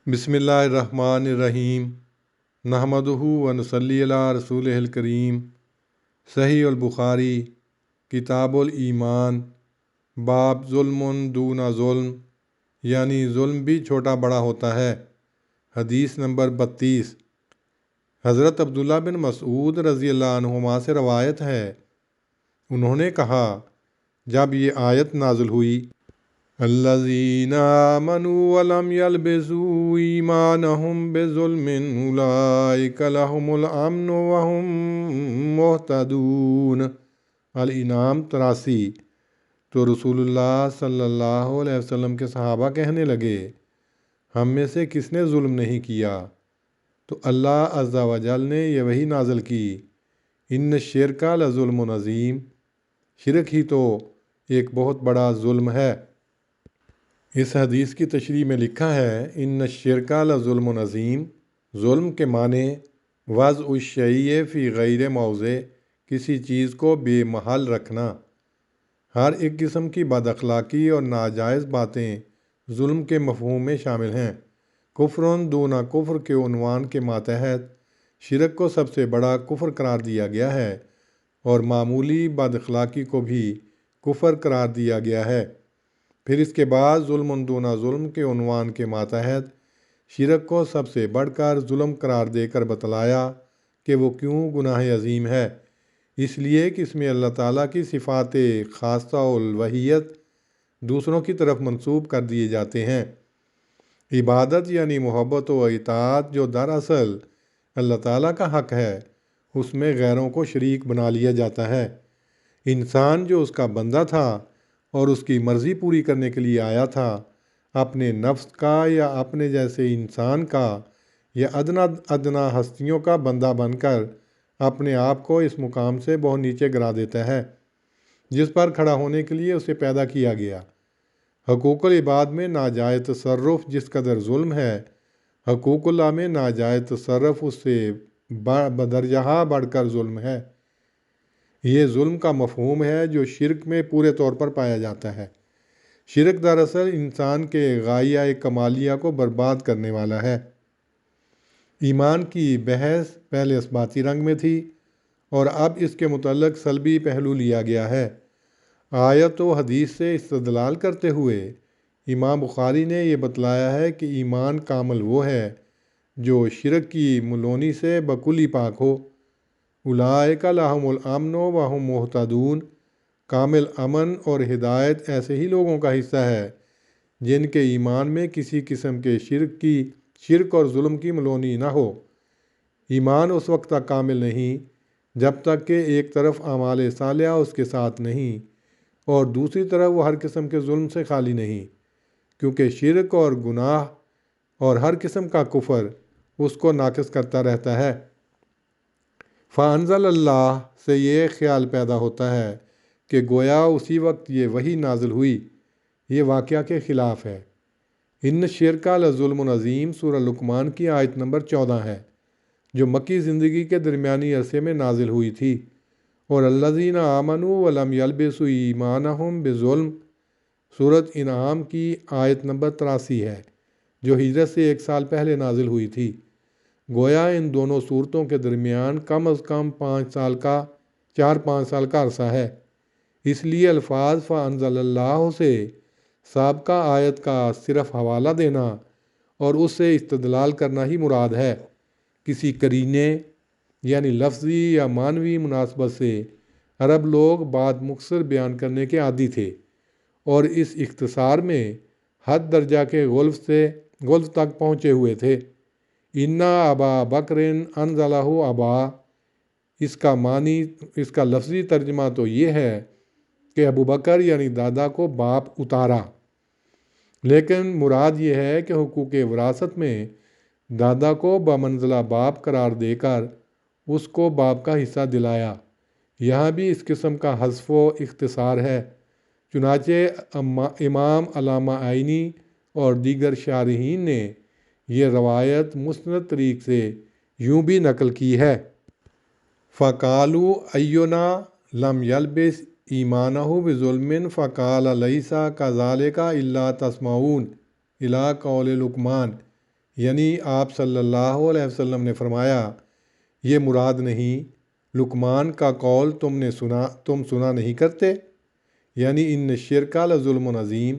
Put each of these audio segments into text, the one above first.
बिस्मिल्लाहिर्रहमानिर्रहीम नहमदुहु व नसल्ली अला रसूलिहिल करीम। सही अल बुखारी किताबुल ईमान बाब जुल्मुन दूना जुल्म, यानी जुल्म भी छोटा बड़ा होता है। हदीस नंबर 32। हज़रत अब्दुल्ला बिन मसूद रज़ियल्लाहु अन्हुमा से रवायत है, उन्होंने कहा, जब ये आयत नाज़िल हुई, अल्लज़ीना आमनू वलम यल्बिसू ईमानहुम बिज़ुल्मिन उलाइका लहुमुल अम्नु वहुम मुहतदून, अल-इनाम 83। तो रसूलुल्लाह सल्लल्लाहु अलैहि वसल्लम के सहाबा कहने लगे, हम में से किसने जुल्म नहीं किया? तो अल्लाह अज़्ज़ा वजल ने ये वही नाज़िल की, इन्न शिरका लज़ुल्मुन अज़ीम, शिरक ही तो एक बहुत बड़ा जुल्म है। इस हदीस की तशरीह में लिखा है, इन्न शिरका लज़ुल्मुन अज़ीम, जुल्म के माने वज़्उ शैइ फ़ी गैर मौज़े, किसी चीज़ को बेमहल रखना। हर एक किस्म की बदअखलाक़ी और नाजायज़ बातें जुल्म के मफ़हूम में शामिल हैं। कुफ्रुन दूना कुफ्र के उन्वान के मातहत शिरक को सबसे बड़ा कुफ्र करार दिया गया है और मामूली बदअखलाक़ी को भी कुफ्र करार दिया गया है। फिर इसके बाद जुल्मुन दूना जुल्म के उन्वान के मातहत शिरक को सबसे बढ़कर जुल्म करार देकर बतलाया कि वो क्यों गुनाह अज़ीम है। इसलिए कि इसमें अल्लाह ताला की सिफ़ात ख़ासा और वहियत दूसरों की तरफ मंसूब कर दिए जाते हैं। इबादत यानी मोहब्बत व इताअत जो दरअसल अल्लाह ताला का हक़ है, उसमें गैरों को शरीक बना लिया जाता है। इंसान जो उसका बंदा था और उसकी मर्ज़ी पूरी करने के लिए आया था, अपने नफ्स का या अपने जैसे इंसान का या अदना अदना हस्तियों का बंदा बनकर अपने आप को इस मुकाम से बहुत नीचे गिरा देता है जिस पर खड़ा होने के लिए उसे पैदा किया गया। हकूक़ुल इबाद में नाजायज़ तसर्रुफ़ जिस कदर जुल्म है, हकूक़ुल्लाह में नाजायज़ तसर्रुफ़ उससे बदरजहा बढ़कर जुल्म है। ये जुल्म का मफ़हूम है जो शिरक में पूरे तौर पर पाया जाता है। शिरक दरअसल इंसान के गाया कमालिया को बर्बाद करने वाला है। ईमान की बहस पहले इस्बाती रंग में थी और अब इसके मुतल्लिक़ सल्बी पहलू लिया गया है। आयत व हदीस से इस्तदलाल करते हुए इमाम बुखारी ने यह बतलाया है कि ईमान कामिल वो है जो शिरक की मुलोनी से बकुली पाक हो। उलाइका लहुमुल अम्नु व हुम मुहतदून, कामिल अमन और हिदायत ऐसे ही लोगों का हिस्सा है जिनके ईमान में किसी किस्म के शिरक और जुल्म की मलोनी ना हो। ईमान उस वक्त तक कामिल नहीं जब तक कि एक तरफ आमाल सालिहा उसके साथ नहीं और दूसरी तरफ वो हर किस्म के जुल्म से खाली नहीं, क्योंकि शिरक और गुनाह और हर किस्म का कुफर उसको नाकिस करता रहता है। फ़अंज़ल अल्लाह से ये ख्याल पैदा होता है कि गोया उसी वक्त ये वही नाजिल हुई। ये वाक़या के ख़िलाफ़ है। इन्न शिरका लज़ुल्मुन अज़ीम सूरह लुक़मान की आयत नंबर 14 है, जो मक्की ज़िंदगी के दरमियानी अरसे में नाजिल हुई थी। और अल्लज़ीना आमनू वलम यल्बिसू ईमानहुम बिज़ुल्म सूरत इनाम की आयत नंबर 83 है, जो हिजरत से 1 साल पहले नाजिल हुई थी। गोया इन दोनों सूरतों के दरमियान कम अज़ कम 4-5 साल का अरसा है। इसलिए अल्फाज फ़अंज़लल्लाहु से साबका आयत का सिर्फ हवाला देना और उससे इस्तदलाल करना ही मुराद है। किसी करीने यानी लफ्ज़ी या मानवी मुनासबत से अरब लोग बात मुख्तसर बयान करने के आदी थे और इस इख्तिसार में हद दर्जा के गुल्फ़ तक पहुँचे हुए थे। इन्ना अबा बकरिन अनज़लहु अबा, इसका लफ्ज़ी तर्जमा तो ये है कि अबू बकर यानी दादा को बाप उतारा, लेकिन मुराद ये है कि हुकूक़ विरासत में दादा को बमंज़िला बाप करार देकर उसको बाप का हिस्सा दिलाया। यहाँ भी इस किस्म का हज़्फ़ व इख्तिसार है। चुनाचे इमाम अल्लामा आइनी और दीगर शारहीन ने यह रवायत मुस्नद तरीक़ से यूँ भी नकल की है। फ़क़ालू अय्युना लम यल्बिस ईमानहु बिज़ुल्मिन फ़क़ाल लैसा कज़ालिका इल्ला तस्माऊन इला कौल लुक़मान, یعنی آپ صلی اللہ علیہ وسلم نے فرمایا یہ مراد نہیں، لقمان کا قول تم سنا نہیں کرتے، یعنی ان شرک لظلم عظیم۔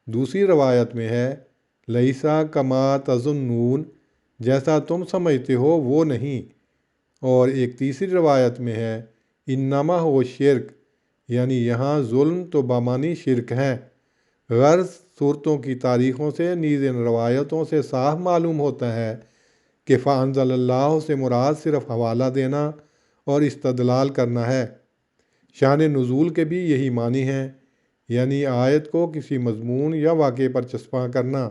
دوسری روایت میں ہے لیسا کما تظنون، جیسا تم سمجھتے ہو وہ نہیں۔ اور ایک تیسری روایت میں ہے انما ہو شرک، یعنی یہاں ظلم تو بامانی شرک ہے۔ غرض صورتوں کی تاریخوں سے نیز ان روایتوں سے صاف معلوم ہوتا ہے کہ فانزل اللہ سے مراد صرف حوالہ دینا اور استدلال کرنا ہے۔ شان نزول کے بھی یہی معنی ہیں، یعنی آیت کو کسی مضمون یا واقعے پر چسپاں کرنا،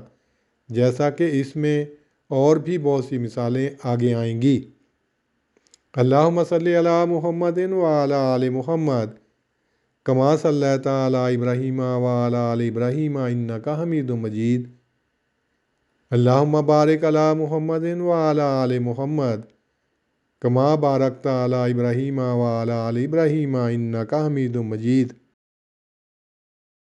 جیسا کہ اس میں اور بھی بہت سی مثالیں آگے آئیں گی۔ اللہم صلی علی محمد وعلی آل محمد کما صلیت علی ابراہیم وعلی آل ابراہیم انک حمید مجید۔ اللہم بارک علی محمد وعلی آل محمد کما بارکت علی ابراہیم وعلی آل ابراہیم انک حمید مجید۔